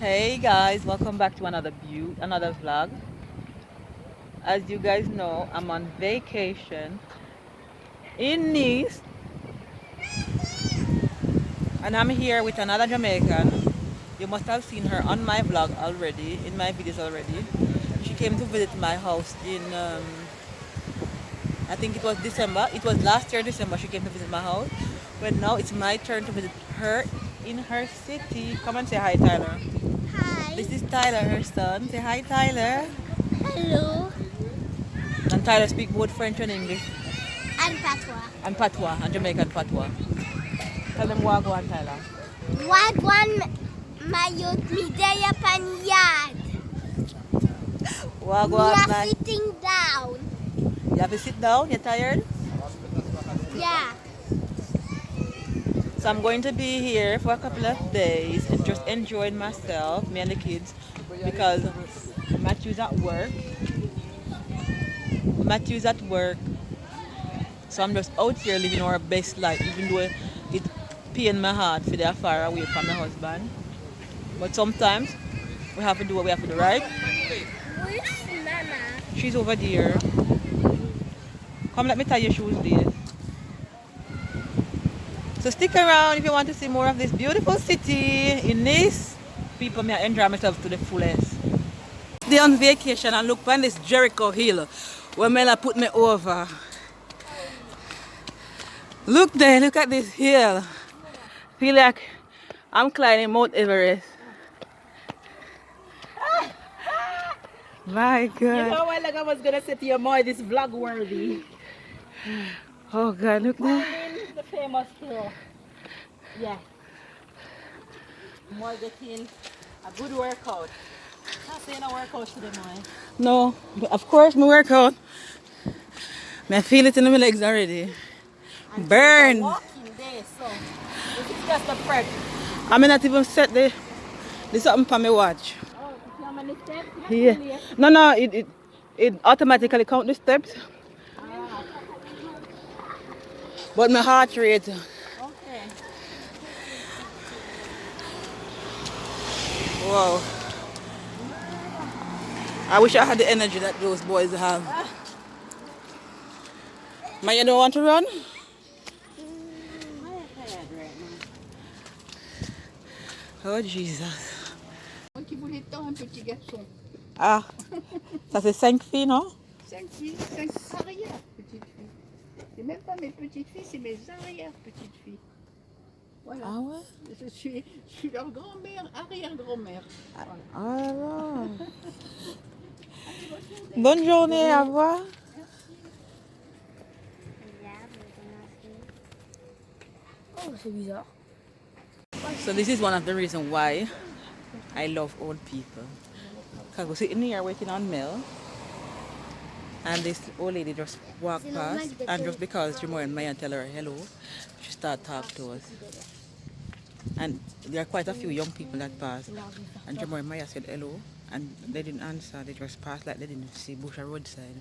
Hey guys, welcome back to another vlog. As you guys know, I'm on vacation in Nice and I'm here with another Jamaican. You must have seen her on my vlog already, in my videos already. She came to visit my house in I think it was December. It was last year December she came to visit my house. But now it's my turn to visit her in her city. Come and say hi, Tyler. Hi. This is Tyler, her son. Say hi, Tyler. Hello. And Tyler speak both French and English. And Patois. And patois, and Jamaican patois. Tell them wagwan, Tyler. Wagwan mayot midaya panyad. We Wagwan, are man. sitting down. You have to sit down, you're tired? Yeah. So I'm going to be here for a couple of days and just enjoying myself, me and the kids, because Matthew's at work. Matthew's at work. So I'm just out here living our best life, even though it pain my heart for they are far away from my husband. But sometimes we have to do what we have to do, right? Where's Mama? She's over there. Come let me tie your shoes, dear. So stick around if you want to see more of this beautiful city in Nice. People may enjoy myself to the fullest. They on vacation and look on this Jericho Hill where Mela put me over. Look there, look at this hill. Feel like I'm climbing Mount Everest. My God. You know, a while ago I was gonna say to you, Moy, this vlog worthy. Oh God, look there. Climbing the famous hill. Yeah. Moy getting a good workout. Not saying a workout today, Moy. No, but of course my workout. I feel it in my legs already. And today's a Burn. walking day, so this is just a prep. I may not even set the something for me watch. Oh, if you have many steps, not Yeah. too late. No, it automatically count the steps. Ah, But my heart rate. okay. Wow. I wish I had the energy that those boys have. Man, you don't want to run? I'm tired right now. Oh Jesus. Qui voulait tant un petit garçon. Ah, ça c'est 5 filles, non? 5 filles, 5 arrière-petites filles. C'est même pas mes petites filles, c'est mes arrière-petites filles. Voilà. Ah ouais? Je suis leur grand-mère, arrière-grand-mère. Voilà. Ah bon. Bonne journée, à revoir. Oh, c'est bizarre. So this is one of the reasons why I love old people. Because we're sitting here waiting on mail and this old lady just walked past and just because Jimo and Maya tell her hello, she started talking to us. And there are quite a few young people that passed and Jimo and Maya said hello and they didn't answer, they just passed like they didn't see bush or roadside.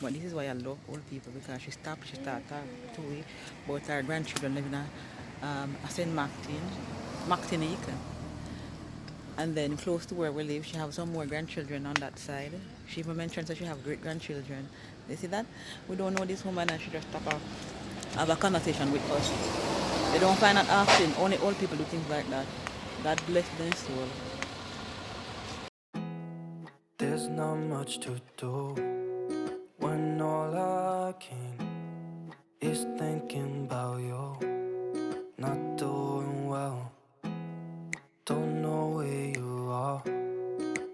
But this is why I love old people because she stopped, she started talking to me about her grandchildren living at St. Martinique. And then close to where we live, she has some more grandchildren on that side. She even mentioned that she have great grandchildren. You see that? We don't know this woman and she just have a conversation with us. They don't find that often. Only old people do things like that. God bless their soul. There's not much to do when all I can is thinking about you. Not doing well, don't know where you are,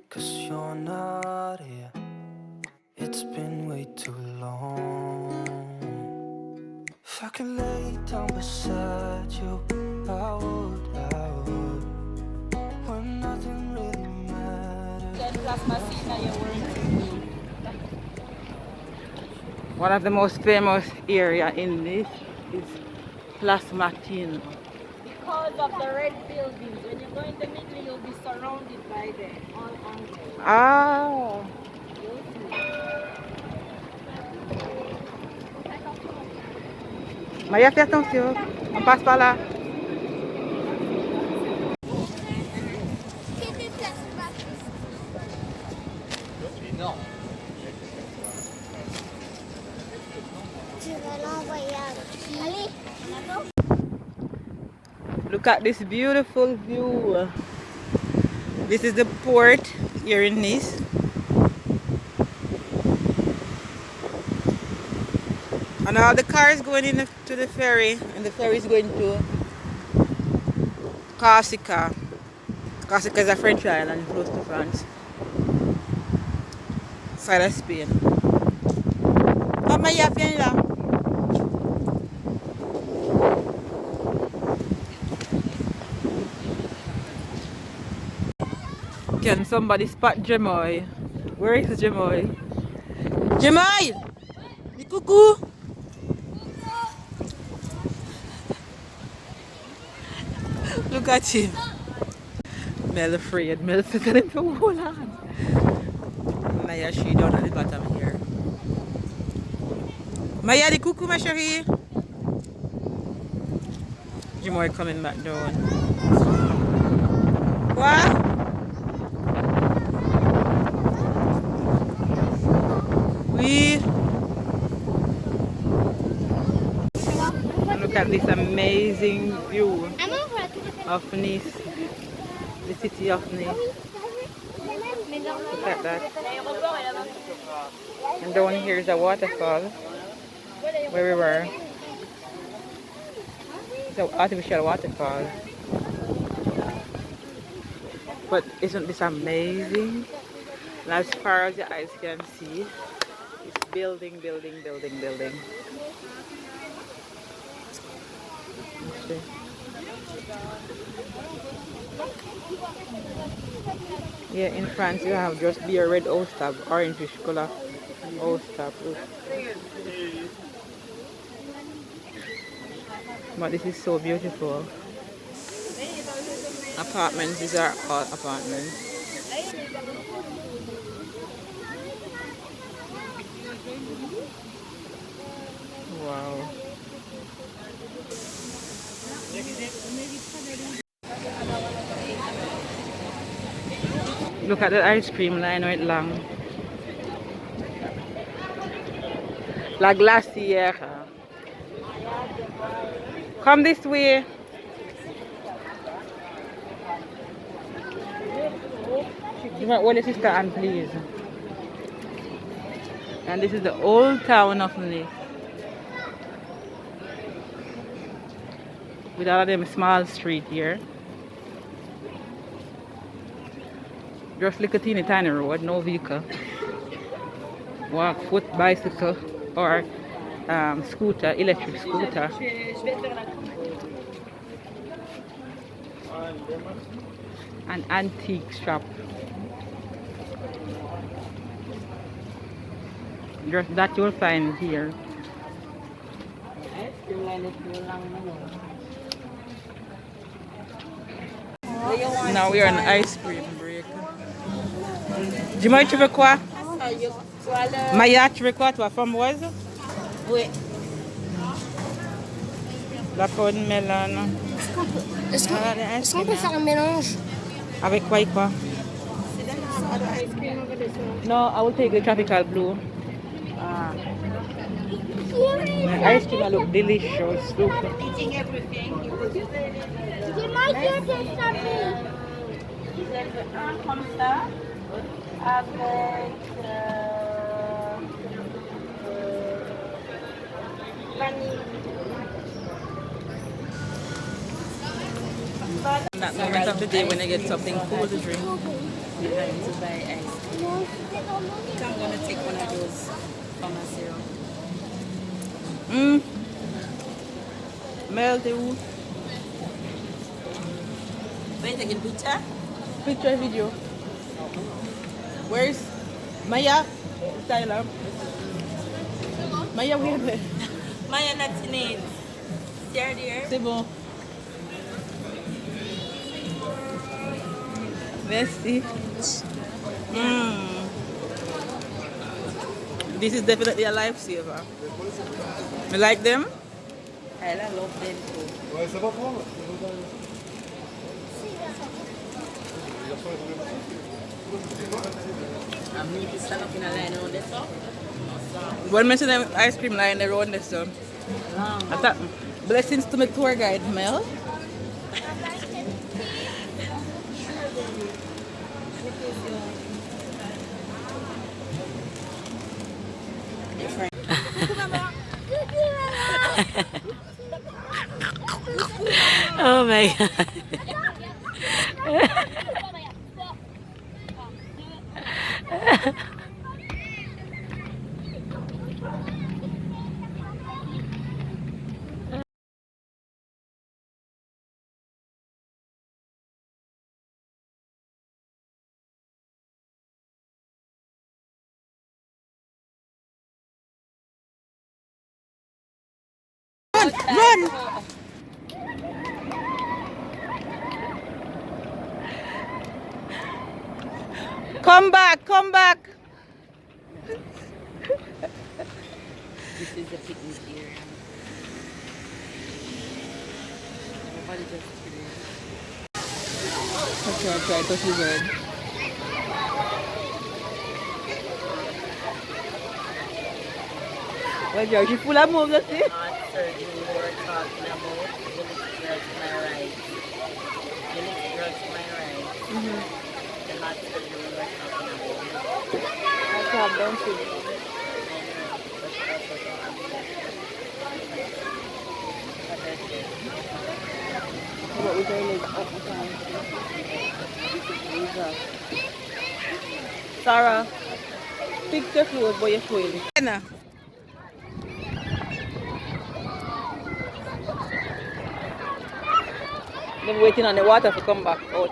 'cause you're not here. It's been way too long. If I could lay down beside you, I would, when nothing really matters. That's my seat now, you're wearing. One of the most famous area in this is Place Martin. Because of the red buildings, when you go in the middle, you'll be surrounded by them all angles. Ah, You'll see. Maya, fais attention. On passe par là. Look at this beautiful view. This is the port here in Nice. And all the cars going to the ferry, and the ferry is going to Corsica. Corsica is a French island close to France, side of Spain. Can somebody spot Jamoy? Where is Jamoy? Jamoy! The cuckoo! Look at him. Mel afraid. Mel sitting in the whole hand. Maya, she down at the bottom here. Maya, the cuckoo, my chérie. Jamoy coming back down. What? We look at this amazing view of Nice, the city of Nice. Look at that. And down here is a waterfall where we were. It's an artificial waterfall. But isn't this amazing? And as far as your eyes can see, it's building, building, building, building. See? Yeah, in France you have just beer red house tab, orange color house tab. But this is so beautiful. Apartments, these are all apartments. Wow. Look at the ice cream line right long. La glacière. Come this way. Hold your sister and please. And this is the old town of Nice. With all of them small street here. Just like a teeny tiny road, no vehicle. Walk, foot, bicycle, or scooter, electric scooter. An antique shop. Just that you'll find here. Now we are on ice cream break. Dis-moi, tu veux quoi? Maya, tu veux quoi, toi, framboise? Oui. La pomme melon. Est-ce qu'on peut faire un mélange? Avec quoi et quoi? No, I will take the tropical blue. The ice cream look delicious. Look. Eating everything. Dis-moi, je vais taper. Comme ça, avec vanille. That moment of the day when I get something cool to drink. You like to buy ice cream. I'm gonna take one of those from a syrup. Melty où? Wait, taking picture? Picture video. Where's Maya? Tyler. Maya, where is Maya, not in it. There, dear. C'est bon. Merci. This is definitely a lifesaver. You like them? I love them too. Ouais, ça va prendre. I'm need to stand up in a line around this up. When mention them ice cream line around this one. I thought blessings to my tour guide Mel. Oh my god. Run! Come back, come back. This is the picnic area. Everybody just chilling. Okay, I'll try to see bird. Well, George, you full of moves, let's see. Heart surgery we were talking about. Village girls to my right. Village girls to my right. The heart surgery we were talking about. I can't, don't see. What was our leg up the time? Sarah, fix your clothes, boy, you're showing. Anna. They're waiting on the water to come back out.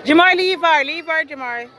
Jamar, leave her, Jamar.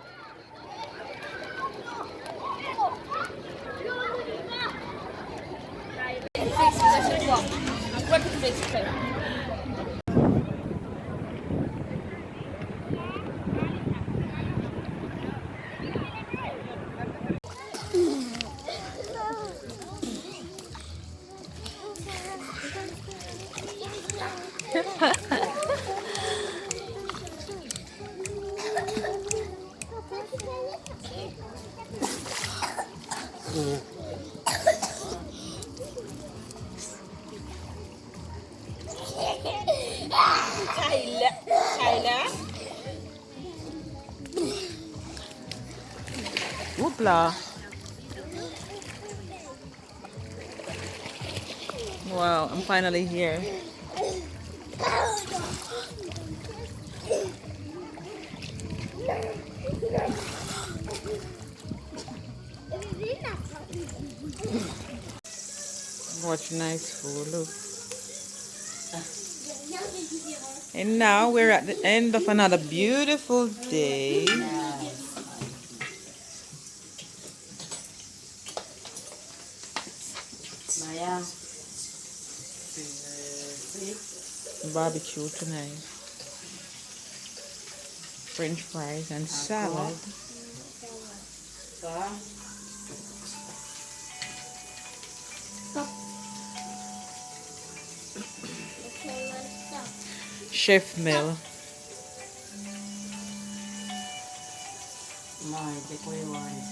Whoopla. Wow, I'm finally here. Watch nice food, look. And now we're at the end of another beautiful day. Maya. Barbecue tonight. French fries and salad. Chef Mel. My, take what you want.